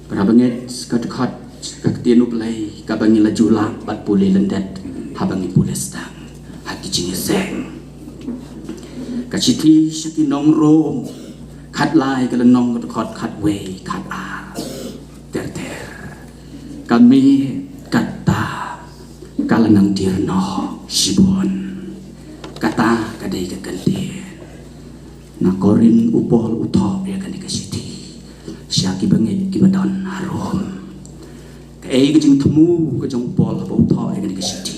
Parabanget kadukhat kaktian uplay kabangi lajula bat puli lendet habangi pulestang hati cingeseng kaciti syaki nongrom kat lai kalenong kadukhat kat way kat a ter kami kata kalanang dirno sibon kata kadai kaganti na korin upol utop ya kan kasiti syaki bangit kibadon harum kai kejing temu kejong pol apa utop ya kan kasiti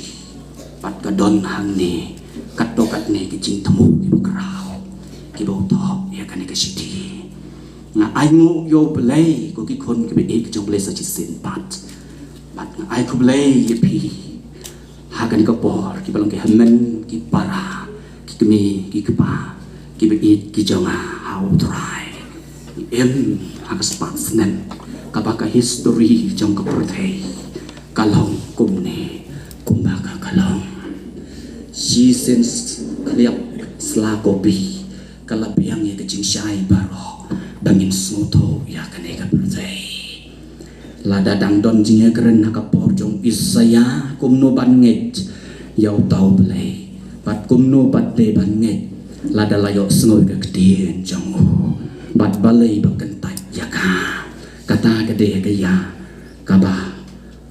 pat kadon hang ni kat ni kejing temu kibukrau kibutop ya kan kasiti nga ai ngu yo belai ko ki kon ki be kejong belai sa chisin pat nga ai ko belai ye pi ha kan ka por ki balong ki hamen ki para ki kemi ki kepa ki be ki jonga how try em hakas patsnen kabaka history jong ka protei kalong kumne kumbaka kalong si sense kliap sla kopi kalabiang ye kejing syai baro bangin snoto ya kaneka protei lada dang don jinge keren hakapor jong isaya kumno banget yau tau belai pat kumno pat de banget lada layo sngoi ka kedien jong bat balai bakentai ya ka kata kade ka ya kaba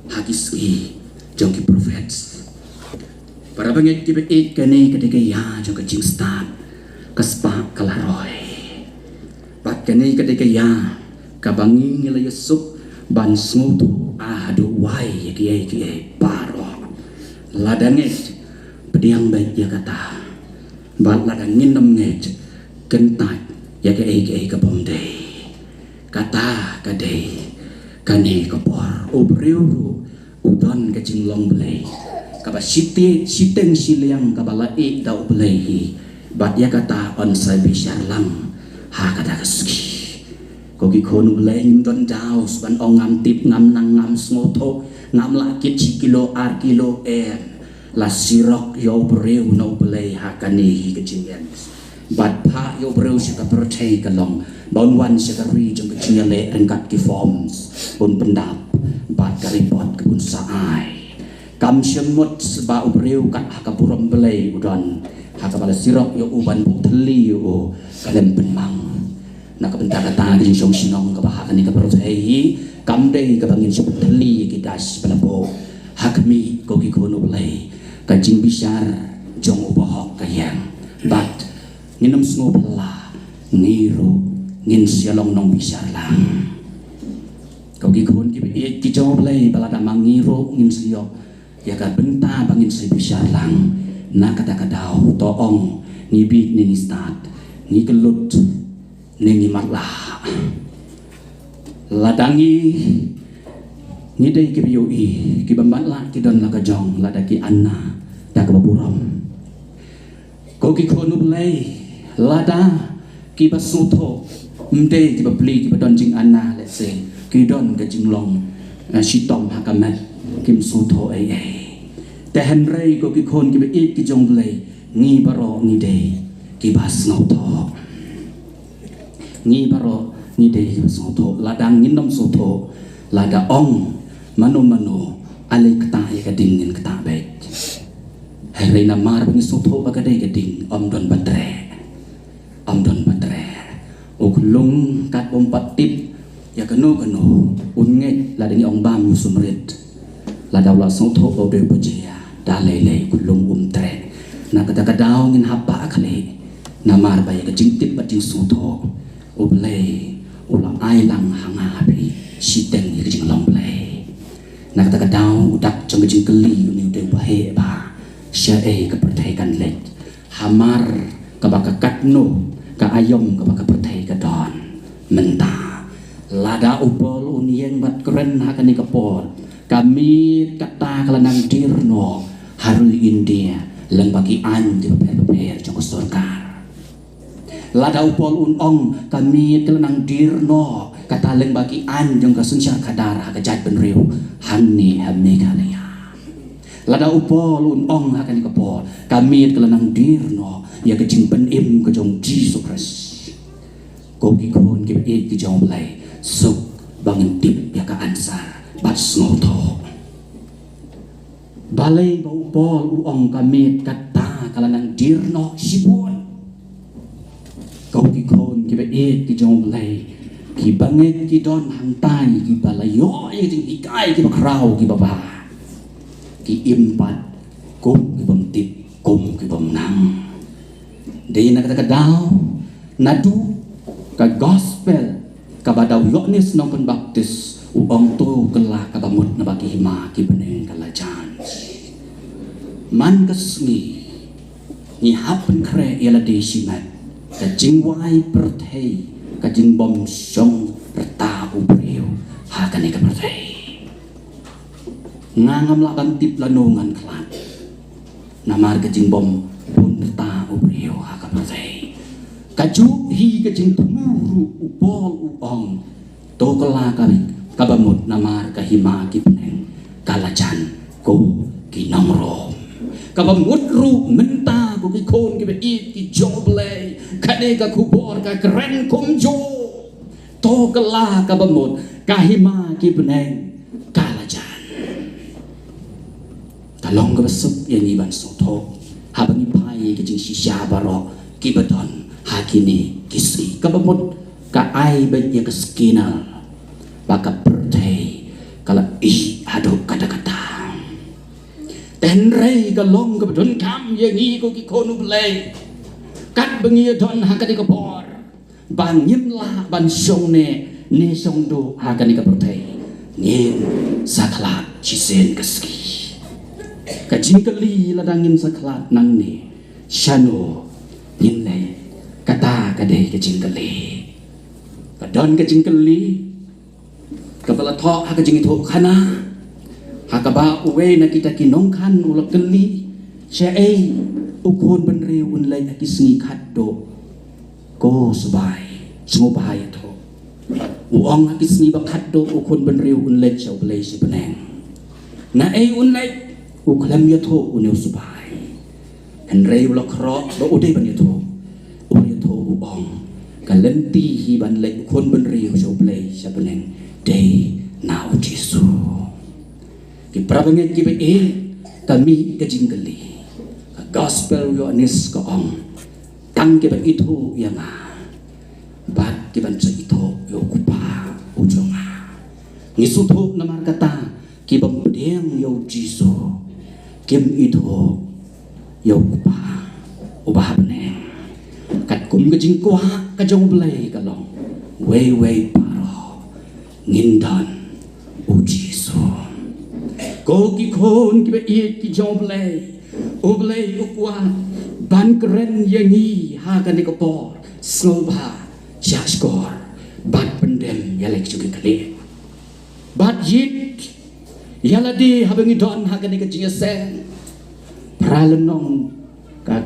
hakiski jong ki prophets para banget ki be kane kade ka ya jong ka jing start kaspa kalaroy pat kane kade ka ya kabangi ngila yesuk ban smutu adu wai ki paro ladanget pediang baik ya kata bat ladangin namnget kentai ya ke bomde kata kade kane kapor obreu udon ke jinglong belai kaba siteng siliang kabala da belai bat ya kata on sai bisarlang ha kata keski koki khonu belai don daus ban ong ngam tip ngam nang ngam smoto ngam lakit kilo ar kilo la sirok yo breu no belai hakani kejingan bat pa yo breu sika pertei kalong bon wan sika ri jong kejingan le rengkat ki forms bon pendap bat karipot kebun saai kam syemut seba breu kat hakapuram belai udon hakabala sirok yo uban buk teli yo kalem penmang nak bentar kata di song sinong ka bahkan ni ka pertei kam dei ka bangin sub teli kidas pelapo hakmi koki kono belai kajing bisar jong ubohok kayang bat nginam sngo pala ngiru ngin sialong nong bisar lang kau gikun ki jong belai balada mangiru ngin sio ya ka benta bangin si bisar lang na kata kadau toong ngibik ni start ni kelut ni matlah ladangi ni dei ki bioi ki bambatla ki don la ka jong ladaki anna da ka baburam ko ki khonu belai lada ki basuto mde ki babli ki badon jing anna let's say ki don ka jinglong shitom hakamat kim suto ai te henrei ko ki khon ki be ki jong belai ngi baro ni dei ki bas ngoto ngi baro ni dei ki bas ngoto ladang nginom soto lada ong mano alai kata ya kadingin kata baik hari namar bagi soto bagadai kading om don batre okulung kat bompat tip ya kanu unget ladang ong bam sumrit lada wala soto obe bojia dalai kulung tre na kata kadau ngin hapa akale namar baya kajing tip bajing soto oblei ulang ailang hangabi siteng ni kajing long blei na kata kadau udak jong kajing keli ni udah bahe ba syai kepertaikan lek hamar kabaka katno ka ayom kabaka pertai kadon menta lada upol unieng bat keren hakani kapor kami kata kelanang dirno haru India leng bagi an di per joko sorkar lada upol unong kami kelanang dirno kata leng bagi an jong kasunsyar kadar kajat benriu hani hamegalaya lada upol unong akan kapol kami kelanang dirno ya kecing penim kejong Jesus Christ koki kon ki jong belai suk bangin tip bat snoto balai bau pol uong kamit kata kalanang dirno sibon kau kikon kiba ki jong balai ki banget ki don hang tai ki balayo jing ikai ki bakrau ki baba ki impat kum ki bom tip kum ki bom nang dei na kata kadau nadu ka gospel ka badau Yohanes nong baptis uong tu kelah ka bamut na bagi hima ki beneng kalajan man kesngi ni happen kre yala de simat ka jingwai perthei ka jingbom song reta ubreu ha kane ka perthei ngangam laban tip lanongan klan namar ka jingbom pun reta ubreu ha ka perthei kaju hi ka jing tumuru upol uong to kala ka bamut namar ka hima ki beneng kalajan ko ki namro kabamut ru menta buki kon ki beit ki joble kane ka kubor ka keren kumjo to kala kabamut kahima ki beneng kalajan talong ka besuk yang iban soto habang ipai ki jing sisya baro ki badon hakini kisi kabamut ka ai banyak keskinal baka pertei kala hadok kata-kata tenrei galong ke don kam yang ko ki konu blai kat bengi don hakani ka por bangim la ban song ne song do hakani ka pertei ngin saklat cisen keski ka jingkeli ladangin saklat nang ne shano ngin le kata kadai ka jingkeli ka don ka jingkeli kapala thok haka jingi thok khana haka ba uwe na kita kinongkan ulak geli syai ukun benri unlai akisngi khaddo ko subai sungo bahaya tho uong akisngi ba khaddo ukun benri unlai chau blai si beneng na ai unlai uklam ya tho uneu subai henrei ulak kro ba udai ban ya tho uong kalenti hi ban lai ukun benri chau blai si beneng day now Jisu ki prabanget ki be kami ka jingkeli ka gospel Yohanes ka ong tang ki ba itu yang bat ki ban sa itu yo kupa ujonga ngisuto namar kata ki bang pedeng yo Jisu kim itu yo kupa ubah beneng kat kum ka jingkwa ka jong belai kalong way ngindan ujiso koki kon kibe ki jomble oble ukwa ban keren yangi ha kan ko por sloba jaskor bat pendem yalek juga kali bat yit yaladi habangi don ha kan ko jingsen pralenong ka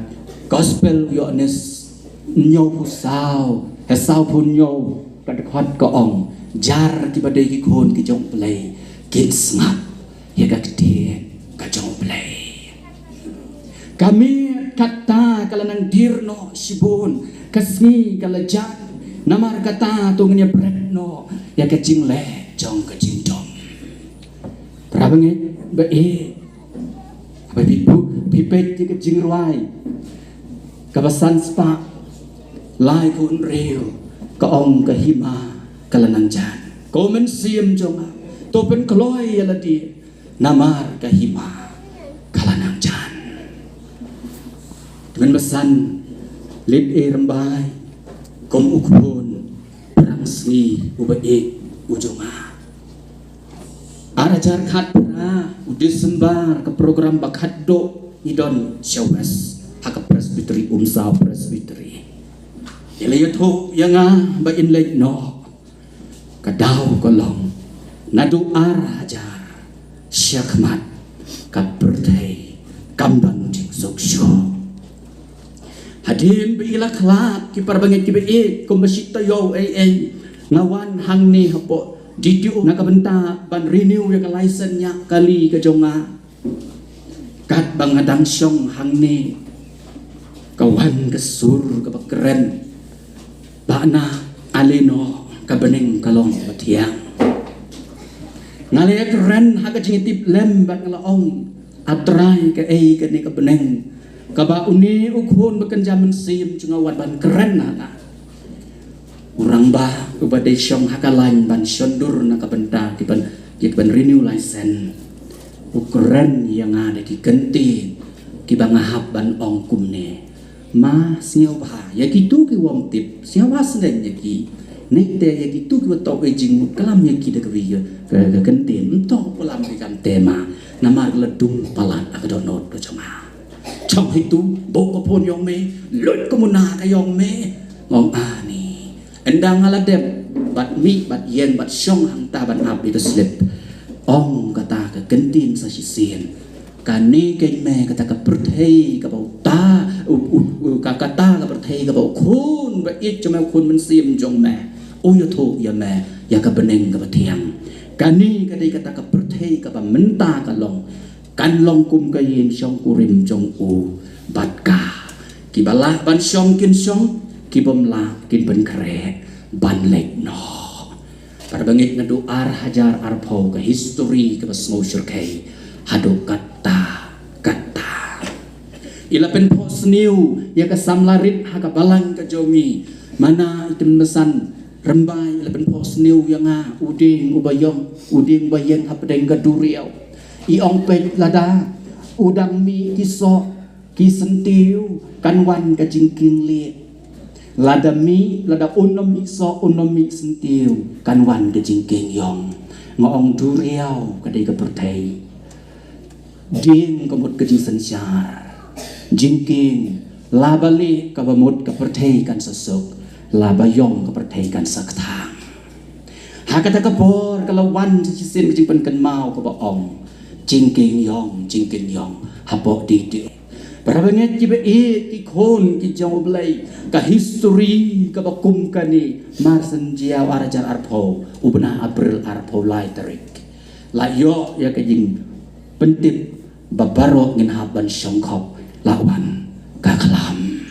gospel Yohanes nyow sao hesau pun nyow kadkhot ko ong jar ki badai ki kon ki jong play kin snap ya ka kete ka jong play kami kata kalanang dirno sibon kasni kalajan namar kata tungnya bredno ya ka jing le jong ka jing dom prabange ba apa bibu pipet ki ka jing ruai ka basan spa lai kun reo ka ong ka hima kalanang jan komen siam jonga to pen kloi yala di namar kahima kalanang jan dengan besan lid rembai kom ukbon perang sni ubae ujonga arajar khat pra udisembar ke program bakaddo idon syawes hak presbyteri umsa presbyteri ilayatho yanga ba inlay no kadau kolong nadu arajar syakmat kapertai kamban jing soksyo hadin bi ila klat ki parbanget ki be kombasita yo ngawan hang ni hapo ditiu nakabenta ban renew ya license nya kali ka jonga kat bangadang syong hang ni kawan kesur kapakeren bana aleno kabeneng kalong batiang Ngalaya keren haga jingitip lembat ngalaong atrai ke ke ni ke beneng kaba uni ukhun bekenjaman sim cungawan ban keren nana urang bah ubadai syong hakalain ban syondur na kabenta kiban renew license ukeren yang ada ki genti kiba ngahap ban ong kumne ma siaw bah ya gitu ki wong tip siaw aslen ya ki nek te ya gitu ki betok ejing kalam ya ki de ke genti entok pelam ki kan tema nama ledung palat akadonot do cama trong itu boko pon yong me lut komuna ka yong me ngong ani endang aladem bat mi bat yen bat syong hang ta ban ap itu slip ong kata ke gentin sa sisien kani ke me kata ka perthei ka bau ta ka kata ka perthei ka bau khun ba it cuma khun men sim jong me o yo tho ya me ya ka beneng ka bathiang kani ka dei kata ka perthei ka ba menta ka long kan long kum ka yin syong kurim jong u bat ka ki bala ban syong kin syong ki bom la kin ben kre ban lek no para bangit na doar hajar arpo ka history ka bas ngosur kay hado kata ila pen pos new ya ka samlarit ha ka balang ka jomi mana item mesan rembai ila pen pos new yang nga uding bayang ha pedeng ka duriau i ong pet lada udang mi kiso ki sentiu kan wan ka jingking le lada mi lada unom mi sentiu kan wan ka jingking yong ngong duriau ka dei ka perthei ding ka mot ka jing sansyar jingking labali ka bamot ka perthei kan sasok labayong ka perthei kan saktang hakata ka por kalawan sa sisin ka jing pen kan mau ka ba ong jingking yong hapok di para banget kiba ki khon ki jong blai ka history ka bakum kani marsen jia warajar arpo ubna april arpo lai tarik la yo ya ka jing pentip babaro ngin haban syongkhop lawan ka kalam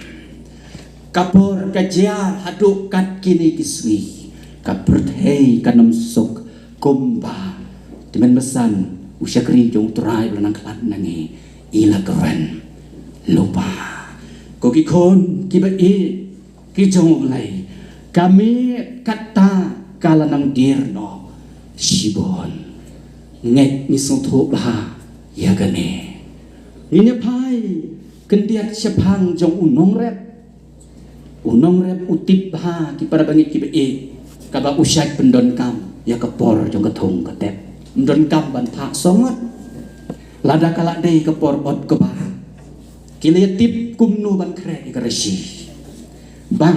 kapor ka jia haduk kat kini kiswi ka perthei kanam sok kumba timen besan usyakri jong trai belanang kelat nangi ila keren lupa koki kon kiba ki jong lai kami kata kalanang dirno sibon ngek ni sotho bah ya gane ini pai kendiat sepang jong unong rep utip bah ki para bangit kiba kaba usyak pendon kam ya kepor jong kathong katep ndon kam ban thak songot lada kala dei ke por ot ke ba kile tip kumnu ban kre ke resi ba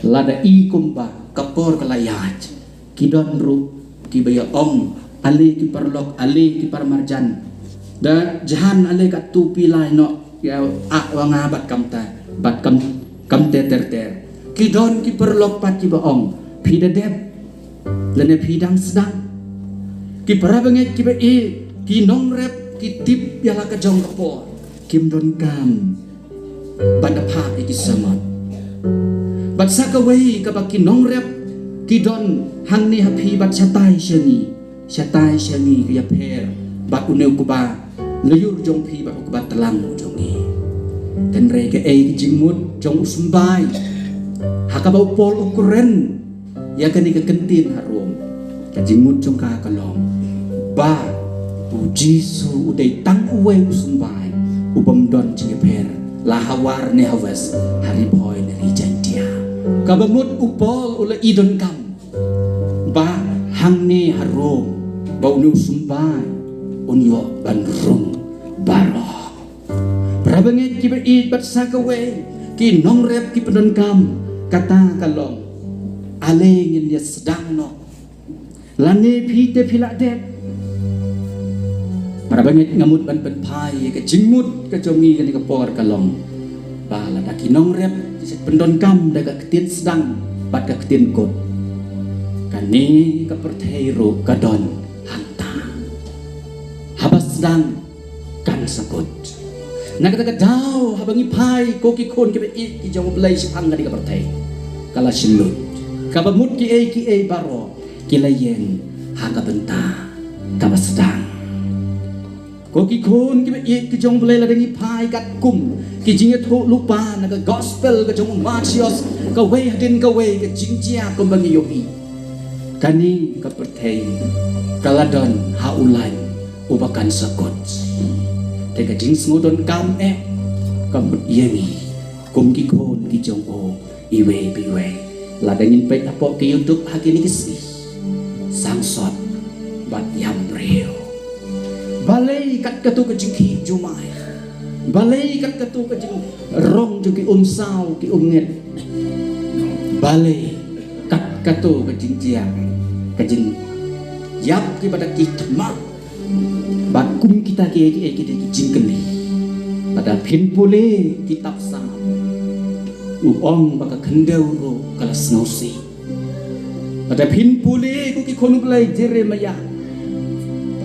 lada i kumba ke por ke layat kidon ru ki baya ong ale ki parlok ale ki parmarjan da jahan ale ka tupi lai no ya a wanga bat kam ter kidon ki parlok pat ki ba ong pida dep lene pidang sedang ki para banget ki ki nong rep ki tip yala ka jong kapo kim don kam banda pa ki samat bat sakawai ka ki nong rep ki don hang ni happy bat satai syangi ki ya per bat uneu ku ba leyur jong phi bat ku ba telang jongi dan re ke ki jingmut jong usumbai hakabau pol ukuren ya kan ka kentin harum ka jingmut jong ka kalong ba Jisu udai tang uwe usumbai ubam don ciper lahawar ne hawas hari boy ne rijantia kabamut upol ula idon kam ba hang ne harum bau nu sumbai unyo bandrung baro prabanget ki id bat sakawe ki nong rep ki pedon kam kata kalong ale ngin dia sedang no lane pite pilak det para banget ngamut ban pai ke jingmut ke jongi ke por kalong bala da kinong rep pendon kam daga ketien sedang bat ka ketien kot kani ka perthei ro kadon hanta habas sedang kan sakut naga daga dau habangi pai ko ki kon ke ki jong blai sipang ka perthei kala silut kabamut ki e baro kilayen haga benta kaba sedang koki kon ki ye ki jong bele la dengi pai kat kum ki jinge tho lupa na ka gospel ka jong machios ka we hadin ka we ka jingjia ko bangi yogi kani ka perthei kaladon haulai ubakan sakot te ka jing smodon kam kam yemi kum ki kon ki jong o iwe biwe la dengin pe apo ki YouTube hakini kisi sangsot bat yam reo balai kat katu ke jingki jumai balai kat katu ke jing rong juki sao ki nget balai kat katu ke jing jiang ke jing yap ki pada kitma bakum kita ki jing keli pada pin pule kitab sam uong baka kendau ro kala snausi pada pin pule ku ki konu belai Jeremia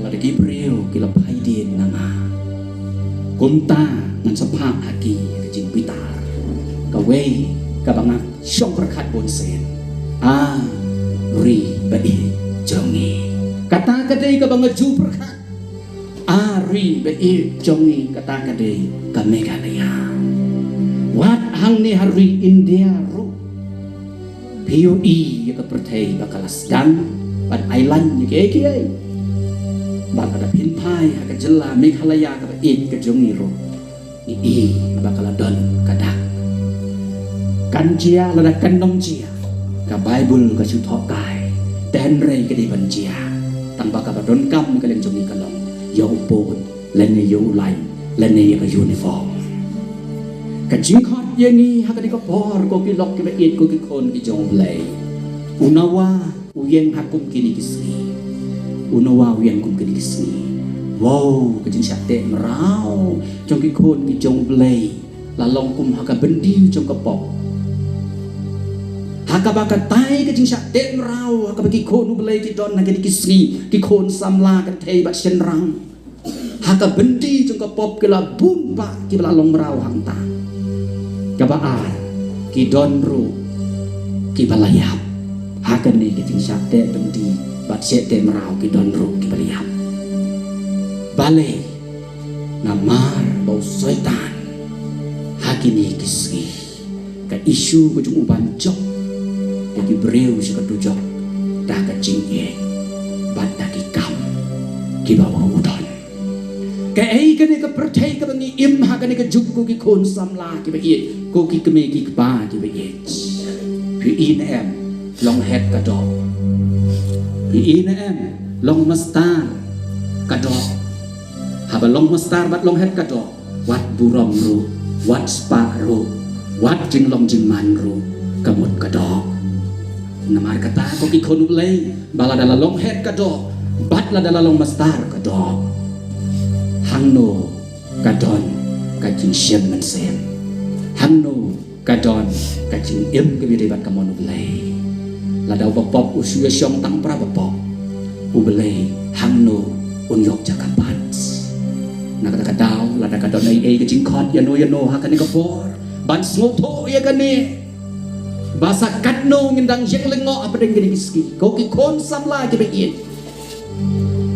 ada Gabriel kila paidin nanga kunta ngan sapha aki jing pitar ka we ka bangak syong berkat bonsen ri bai jongi kata kadai ka bangak ju berkat ri bai jongi kata kadai ka Meghalaya wat hang ni hari India ru POE ya ka perthai bakalas dan pad island ya ke bak ada pintai agak jela Meghalaya ka it ke jongiro ni bakal don kadak kanjia lada kandong jia ka Bible ka chu thok kai ten rei ka di banjia tang baka don kam ka len jongi kalong yo pon len yo lai len ka uniform ka jingkhot yengi ha ka di ka por ko ki lok ki it ko ki kon ki jong lei unawa uyeng hakum kini kisri unawa wian kum kini kisni wow kejing syate merau jong ki kon ki jong blei la long kum haka bendi jong kepok haka baka tai kejing syate merau haka bagi kon blei ki don na kini kisni ki kon samla ka thei ba senrang haka bendi jong kepop ki la bumpa ki la long merau hang ta ka ba ki don ru ki balayap haka ni kejing syate bendi bat sete merau ki don ru ki baliap balai namar bau setan hakini kisri ka isu ko jung uban jok ki breu si ka tujok dah ka jingye bat dah ki kam ki bawa udon ka ei ka ni ka perthai ka bangi im ha ka ni ka juk ko ki khon samla ki ba ko ki keme ki ba ki ba pi in em long head ka dog PINM long mastar kadok haba long mastar bat long head kadok wat burom ru wat spa ru wat jing long jing man ru kamut kadok namar kata ko ki khonu lei bala dala long head kadok bat la dala long mastar kadok hangno kadon kajing siem man sem hangno kadon kajing im ke bi bat kamonu lei ladau bapop usia syong tang pra bapop ubelei hangno unyok jakapat na kata kadau lada kadau nai ke jingkot ya no hakan ni kapor ban smoto ya kani basa katno ngindang jek lengo apa deng gini kiski ko ki kon samla ke bein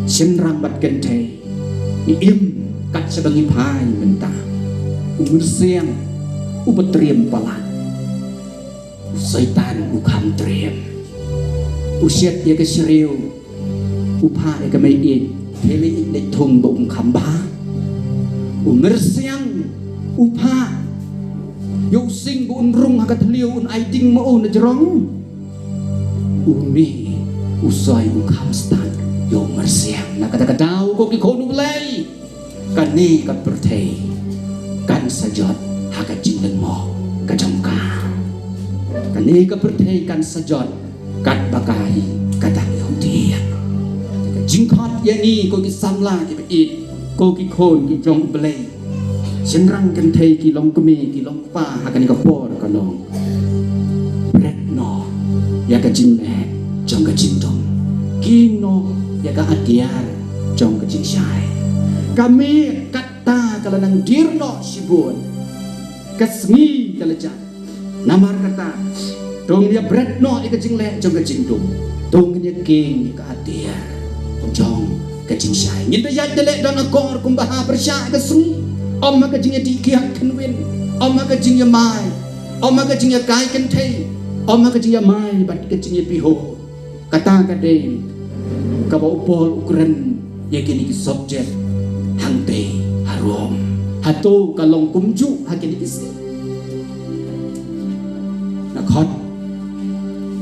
senrang bat kente im kat sebangi pai mentah umur siang ubetriem palan setan ukam triem usiat ya ke seriu upah ya ke mei heli de thung bụng khamba umur siang upah yo sing bu unrung ha ka thliu un ai ding mo un jerong umi usai ukam stan yo mersiang na kata kadau ko ki khonu blai kani ka perthei kan sajot ha ka jinglen mo ka jongka kani ka perthei kan sajot kat bakai kata Yahudi jingkot yani ko ki samla ki be ko ki khon ki jong blei senrang kan thei ki long kemi ki long pa hakan ka por ka long brek no ya ka jing le jong ka jing dong ki no ya ka atiar jong ka jing sai kami kata kala nang dirno sibun kasmi kala jan namar kata dong dia brek no ika jing le jong ka jing dong dong nya king ika atiar jong kajing syai ngita ya jelek dan akor kumbaha bersyak kesung om kajing ya dikiat kenwin om kajing ya mai om kajing ya kai kentei om kajing ya mai bat kajing ya piho kata kadai kabau pol ukuran ya kini ki subjek hangte harom hatu kalong kumju hakini kisi nakot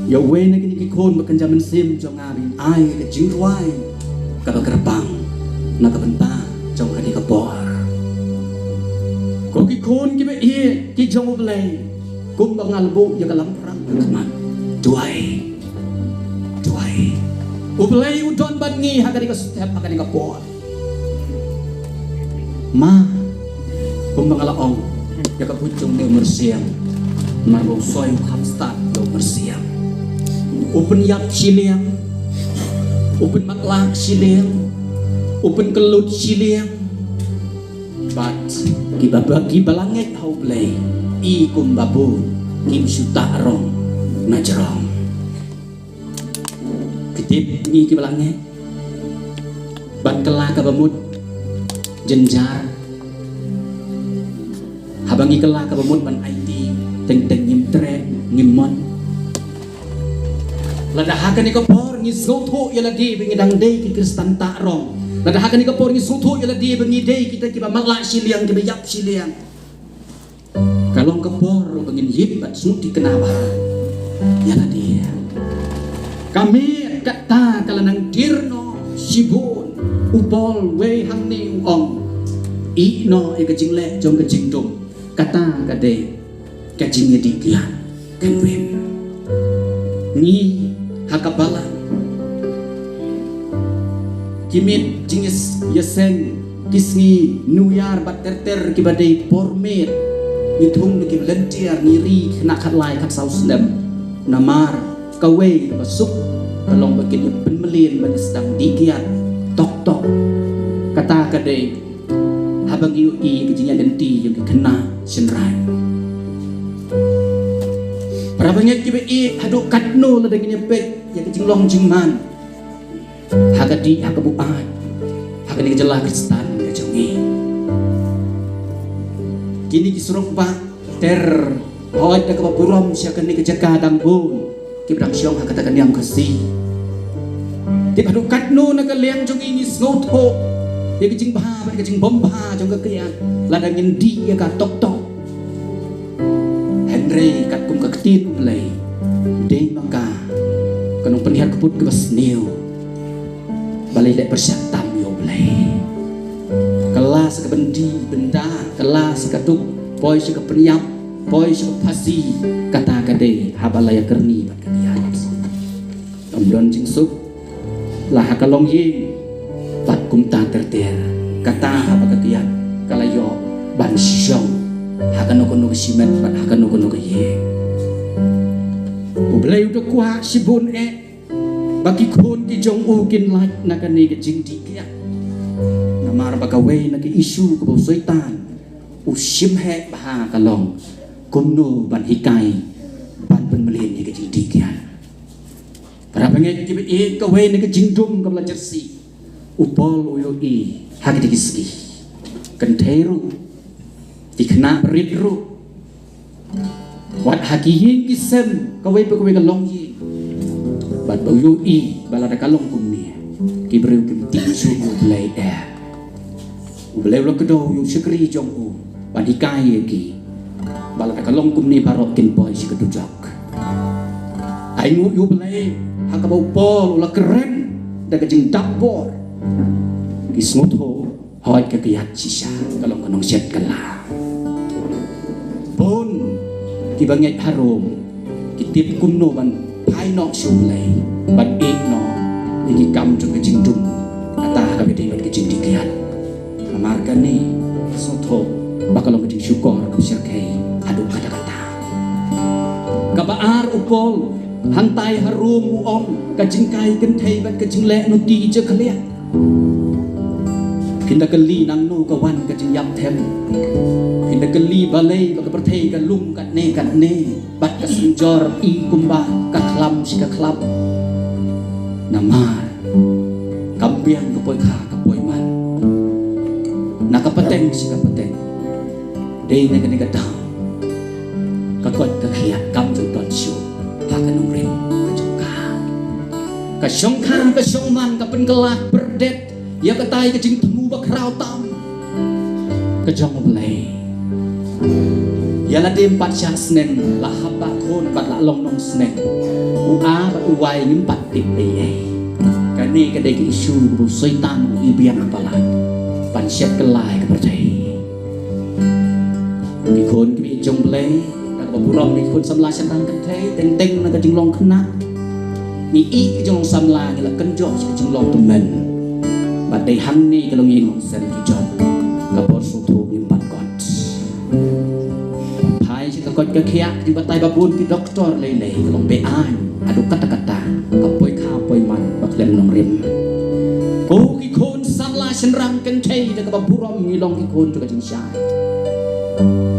ya we na kini ki kon makanjaman sim jong abin ai kajing ruai kerbang nak benta jong kadi kapor ko ki kon ki be ie ki jong oblay kum bangal bu ya kalam perang keman tuai oblay udon badngi hakadi ka step hakadi kapor ma kum bangal ong ya ka pucung de mersiam marbo soy hamstat do mersiam open yap siliang open maklak siliang open kelut siliang but kibabagi balangit hau play i kumbabu kim syuta rong najrong ketip ni kibalangit ban kelak kabamut jenjar habangi kelak kabamut ban IT teng-teng ngim tren ngimon ladahakan ni kapor ni soto yala di bengi dang dei ki kristan ta rong ladahakan ni kapor ni soto yala di bengi dei kita kiba malak siliang kiba yap siliang kalong kapor bengin yip bat suti kenapa yala dia kami kata kalanang dirno sibun upol we hang ni ong i no e kajing le jong kajing dum kata kade kajing di kian kenwem ni hakabala kimit jingis yaseng kisngi nuyar baterter kibadai pormet nithung ki volunteer ngiri kena khatlai khat sausdem namar kawe masuk kalong bakin penmelin ban sedang dikiat tok kata kadai habang yu i kejinya denti yang kena senrai Rabangnya kibe i haduk katno la daging pek ya kecing long jingman hagadi hakabuat hagadi jelah kristan ya jongi kini kisurok ba ter hoy da kaburom sia kani kejaga dambung kibdang siong hakatakan yang kasih ti haduk katno na kaliang jongi ni snotho ya kecing bah ban kecing bomba jong kekian la daging di ya ka tok Henry kat kum kaktit play day maka kanong penihar keput ke basneo balai lek persyak tam yo play kelas ke bendi benda kelas ke tuk poi ke penyap poi ke pasi kata kade habalaya kerni bat kalian omdon jingsuk lah kalong ye bat kum ta terter kata habakakian kalayo ban syong hakan kono simen bat hakan kono ye ublay udah kuah sibun bagi kon ki jong ukin lak nakani ke jing dikia namar bakawe naki isu ko soitan usim he bah kalong kono ban hikai ban penmelin ni ke jing dikia para pengen ki be kawe ni ke jing dum ka belajar si upol uyo i hak dikiski kenteru dikena beridru wat hakiyin kisem kawai pekawai kalong yi bat bau i balada kalong kumni kibreu kim tiksu ublay ublay lo kedo yu sekri jong u bat hikai ki balada kalong kumni parot kin boy si kedujak ai ngu yu ublay hakabau pol ula keren daga jeng dakbor kismutho hoy kakiyat sisa kalong kanong set kalah pun kibangit harum kitip kumno ban pai nok sulai ban ik no iki kam jung kejing dum ata ka bede ban kejing dikian amarga ni soto bakal kejing syukur ku sirkai adu kata-kata kabaar upol hantai harum uom kejing kai kenthei ban kejing le no ti je khaliat kinda kali nang no kawan kejing yap them Hinda geli balai baka pertai galum kat ne bat kasenjor i kumba kaklam si kaklam namar kampi biang kapoi kha kapoi man nakapateng si kapateng day na kani katao kakot kakhiat kam jong ton siu hakanong rim kasyong man kapen kelak berdet ya katai kecing temu bakrau tam kejong belai ya la dem pat syang sneng la haba kon pat la long nong sneng ua pat uwai ngim pat tip ai kani kadai ki isu bu setan ibiang pala pan syat kelai kepercayai ki kon ki jong belai ka burong ki kon samla syang kan thai teng teng na kejing long khna ni i kejong long samla ni la kenjo kejing long temen bat dai han ni kalong yin long sen ki jong ka bot su thu ngim pat kot kot ke khiak di batai babun ki doktor lele long be an adu kata-kata kapoi kha poi man baklem nong rim ko ki kon samla senrang ken thei de ka baburom ni long ki kon tu ka jing sha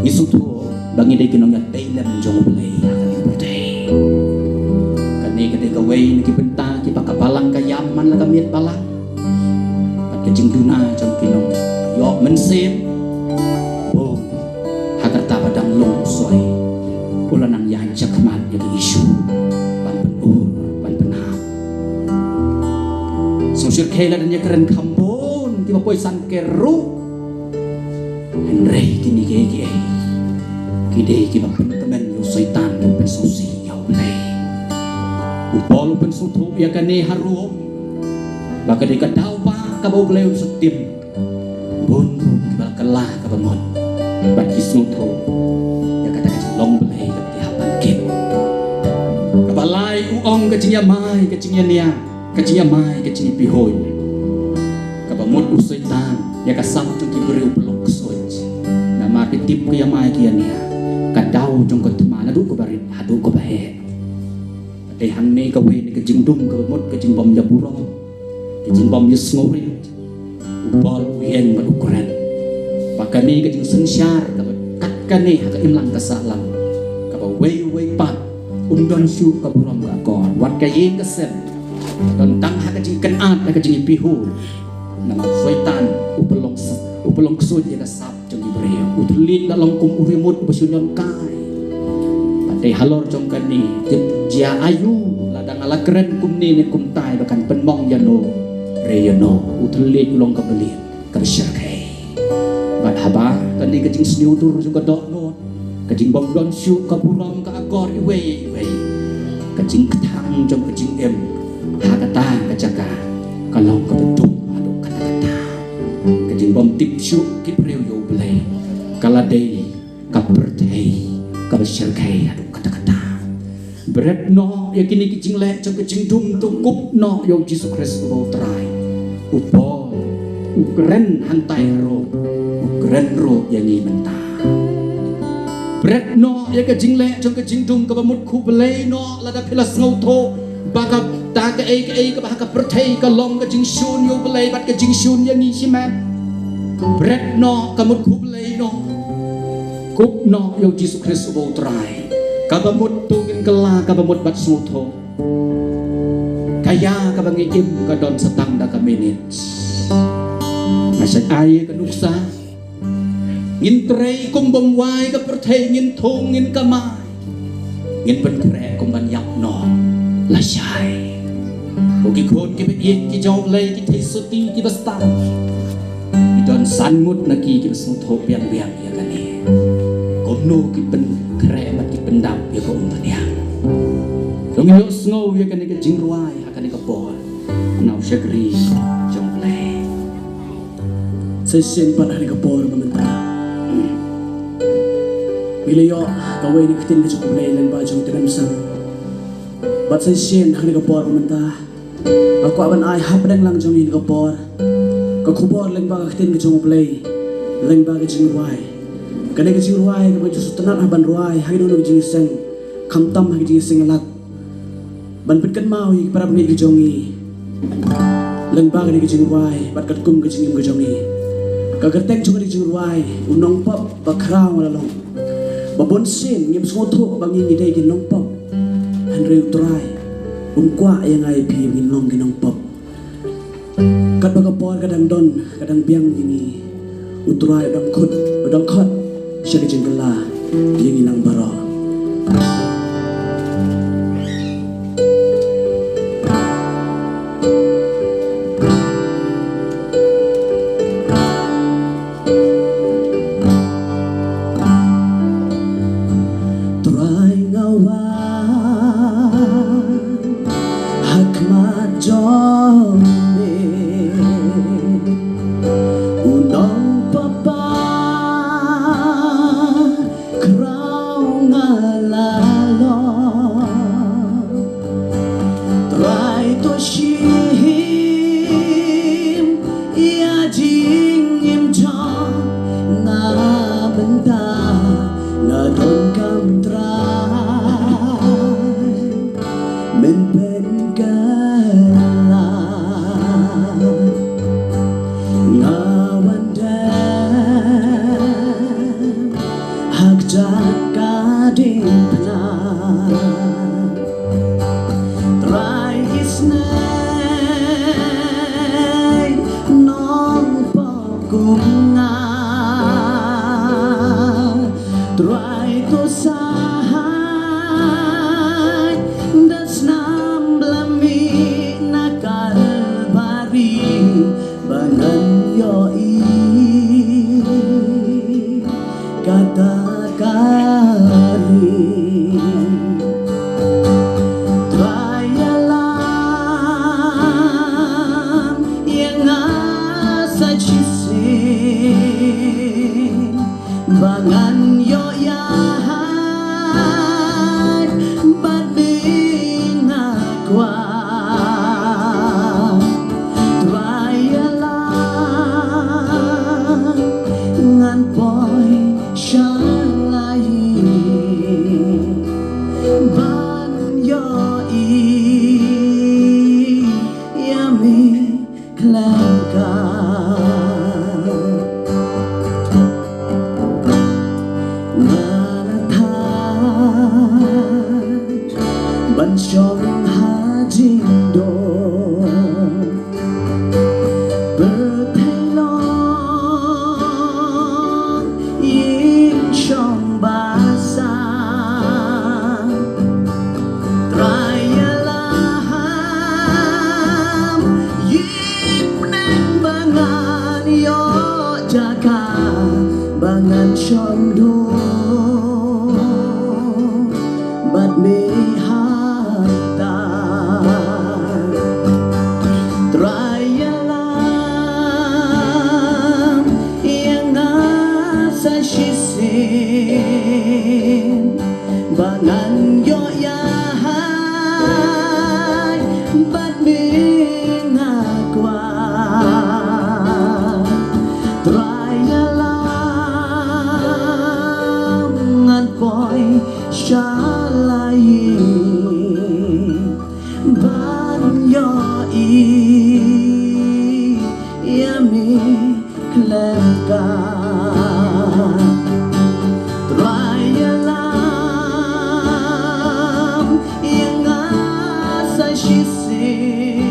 ni su thu bangi de ki nong ya dei lem jong belai akan ni bertei kan ni ka de ka wei ni ki benta ki pakapalang ka yaman la ka miet palang pat ke jing duna jong ki nong yo men sim soi ulanang yang cakmat yang isu pan penur pan penhap sosir kela dan keren kampun ki mapoi san keru henrei kini gege kide ki mapen temen yo setan yo pensosi yo lei upol pensutu ya kane harum baka de kadau pa ka bau bleu setim bun ki bakalah ka bangon bat kisnuto long belai ketihapan kit kabalai uong kecingnya mai kecingnya nia kecingnya mai kecingnya pihoy kabamut usaitan ya kasam tu kiberi upelok soj nama pitip ke yang mai kia nia kadau jong ketema adu ko barit adu ko bahe te hang ne ka we ni kecing dum kabamut kecing bom ya burong kecing bom ya ngorit upal uyen madu keren pakani kecing sensyar kat kane hak imlang kasalang wei pat don shu ka buram ka kon wat ka yin ka sen don tang ha ka jing kan at ka jing pihu nama setan upelong ksud ya ka sap jong ibre utlit la long kum urimut basunyon kai pate halor jong kan ni jia ayu ladang ala keren kum ni kum tai bakan penmong yano reyano utlit long ka belit ka syarkai bat haba kan ni ka jing sniu tur juga dok kecing bom don syu kapuram ka agor iwe kecing ketang jom kecing em hakata kacaka kalau ka betum aduk kata-kata kecing bom tip syu kipreu yo belai kala dei ka bertei ka bersyarkai aduk kata-kata berat no ya kini kecing le jom kecing dum tukup no yo Yesus Kristus bo trai upo ukren hantai ro ukren ro yang ni mentah berat no ya ke jingle jong ke jingdum ke bamut ku belai no lada pilas ngauto baka ta ke ai ke baka perthai ke long ke jingsun yo belai bat ke jingsun ya ni siman berat no ke mut ku belai no kup no yo Yesus Kristus bo trai ka bamut tungin kela ka bamut bat ngauto kaya ka bangi im ka don setang da ka minit masak ai ke nuksa ngin trei kum bom wai ka perthei ngin thong ngin kamai ngin pen kre kum ban yap no la shai ko ki khon ki be ki job lei ki thei suti ki basta ki don san mut na ki su tho piang piang ya kani kum no ki pen kre mat ki pendap ya ko umpan yang dong yo snow ya kani ka jing ruai ha kani ka bol nau shagri job lei session pan hari ka bol mamenta bila yo kawai ni kitin ka cukup lang ba jong tinamsang bat sa sien hang ni kapor menta ako aban ay hapdang lang jong ni kapor ka kubor lang ba kitin ka cukup lang ba ka jing ruai kanay ka jing ruai ka ba jong tanan haban ruai hang no jing isang kamtam hang jing isang alat ban pitkan mau hi para ni ka jong ni lang ba ka ni ka jing ruai bat kat kum ka jing ka jong ni ka gertek jong ni jing ruai unong pop bakraw wala long babon sin ngim skoto bangi ni dai ginong pop hanreu try kwa yang ai pi ginong pop Kat bagapor kadang don kadang biang ini uturai udang khot syari jenggala yang inang baro. Turai ngawan hakmat jombe unang papa kerau ngalalo turai to shim ia jing im jong nga benda nga don kam trai men pen gala nga wandan hak jaka dimpna try his name nong pagunga try to sahay das namblami nakal bari bangan yoi kata kari try alam yang asa cisin bangan yoyahan bading akwa try alam ngan boy shalai ban yoi yami klangka ban chong hajindo bertelong yin chong basa trayalaham yin neng bangan yo jaka bangan chong do bad me Trialam yang asa shisin bangan yoyahan bad mingakwa Trialam ngan boy shalai ban yoi yami klangka trialam yang asa shisin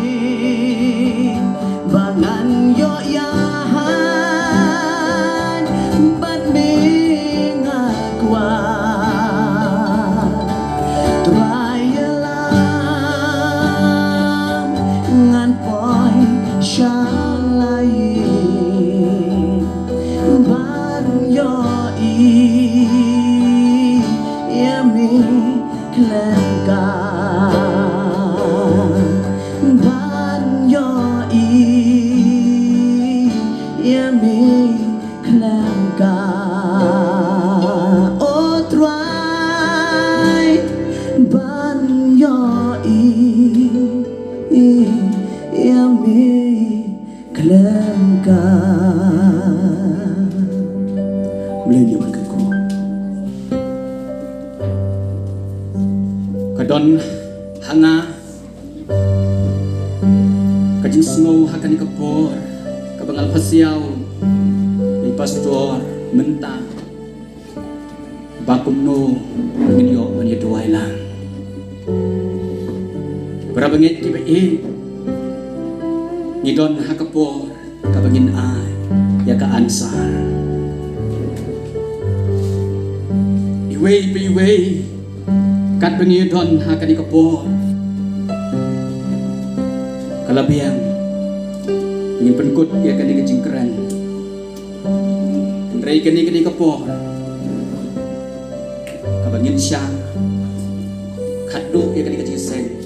bangan yoyahan ban mingakwa ngan poi shalai ban yoi yami klangka ban yoi yami klangka oh try ban yoi yami klangka mulai markatku kadon hanga kajing snow hakan kapor kabangal pasiaw ay pastor menta bakumno minyo manya duway lang para bangit kibain ngidon hakapor kabangin ay ya ka ansar iway kat bangidon hakani kapor kalabiang ingin penkut ya kani kecingkeran ray kani kapor kabangin siya khaduk ya kani kecing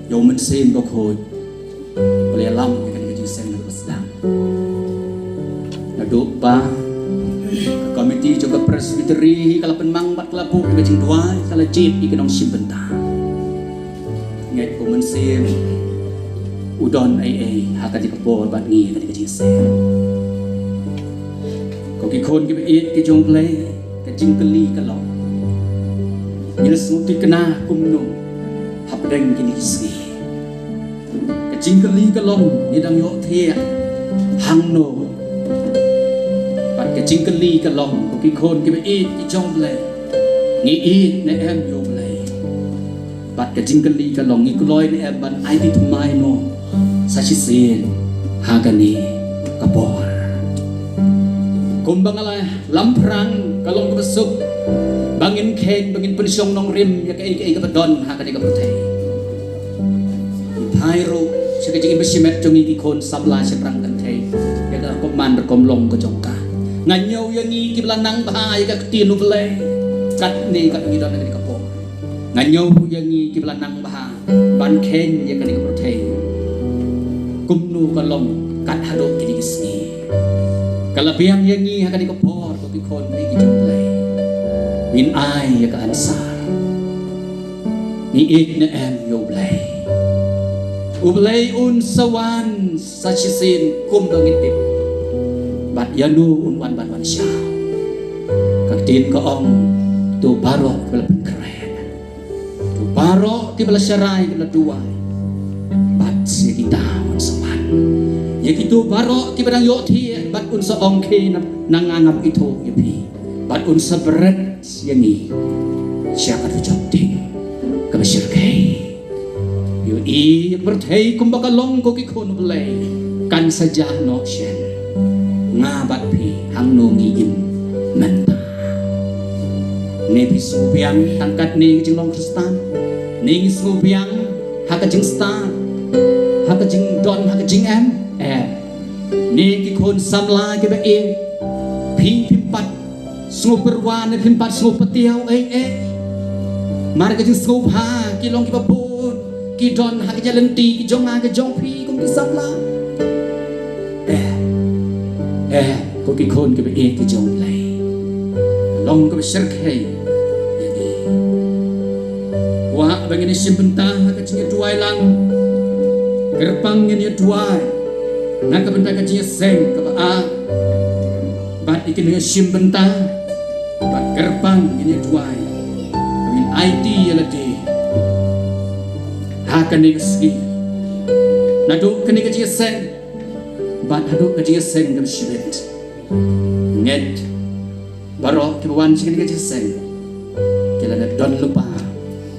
yo men sim ko khoi boleh lam ya kani kecing sen sedang aduk pa komiti juga presbiteri kalau penmang bat kelabu ke jing dua kalau jeep ikan sim bentang ngai ko men sim udon ai haka di kapor bat ngi ka di sen ko ki khon ki it ki jong play ka jing keli ka lo ngil smuti kena kumno hapdeng kini si ka jing keli ka long ni dang yo thia hang no cái chính cái ly cái lòng của cái khôn cái ít cái trong lệ nghĩ ít này em dùng lệ bắt cái chính cái ly cái lòng nghĩ cái lối này em bắt ai đi thùng mai nó sa chỉ xin hagani kapor kumbang alai lamprang kalong ke besuk bangin keng bangin pensiong nong rim ya cái bedon hagani kapotei Thairu sekarang ini besimet jongi cái khôn samla seperang kan thei ya dar koman rekom long ke jongka nganyau yang ni kibla nang bahaya ka tinu bele kat ni kat ngidon ka kapor nganyau yang ni kibla nang bahaya ban khen ya ka ni kapotei kumnu kalong kat hado kini kisni kalabiang yang ni ka ni kapor ko pikon ni ki jomle min ai ya ka ansar ni ik na em yo blai ublai un sawan sachisin kum dongin tip bat yanu un wan sya kak tin ko ong tu baro bela keren tu baro ti bela syarai bela dua bat si kita un sawan ya kitu baro ti badang yo ti bat un sa ong ke nangangap itu ya pi bat un sa beret yang ni siapa tu jopting ka besyir kai yo i berthei kumbakalong ko ki khon belai kan saja no shen ngabat pi hang nongi im menta ne pi subiang tangkat ne jing long kristan ning subiang haka jing star haka jing don haka jing em ne ki khon samla ke ba e pi pimpat sngop perwan ne pimpat sngop petiau mar ka jing sngop ha ki long ki ba pun ki don haka jalenti ki jong ha ka jong pi kum ki samla có cái khôn cái bị cái chồng này lòng cái bị sэр khay jadi wah bagi ni simpentah ka cinga duai lang gerbang ni duai nak ka benda ka cinga seng ka ba bat ikin ni simpentah bat gerbang ni duai min ID ala di ha ka ni ski nadu ka ni ka cinga seng bat hadu ka cinga seng ka shibet nget baro kibawan sing ka seng kila na don lupa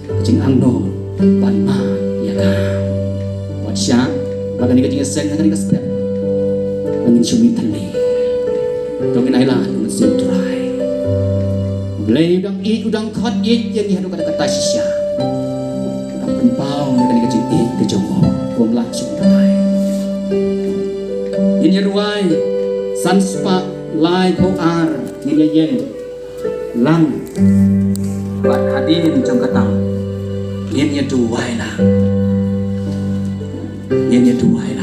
kacing angno ban ma ya ka wat sya bagani ka seng ka step angin sumi tali tongin aila mun sim turai blay udang udang khot yang hadu kata kata sya udang penpau ka cing ka jongo kom la sum turai ini ruai sanspa lai ko ar ni yen lang bat hadin trong katang yen ya tu wai la yen ya tu wai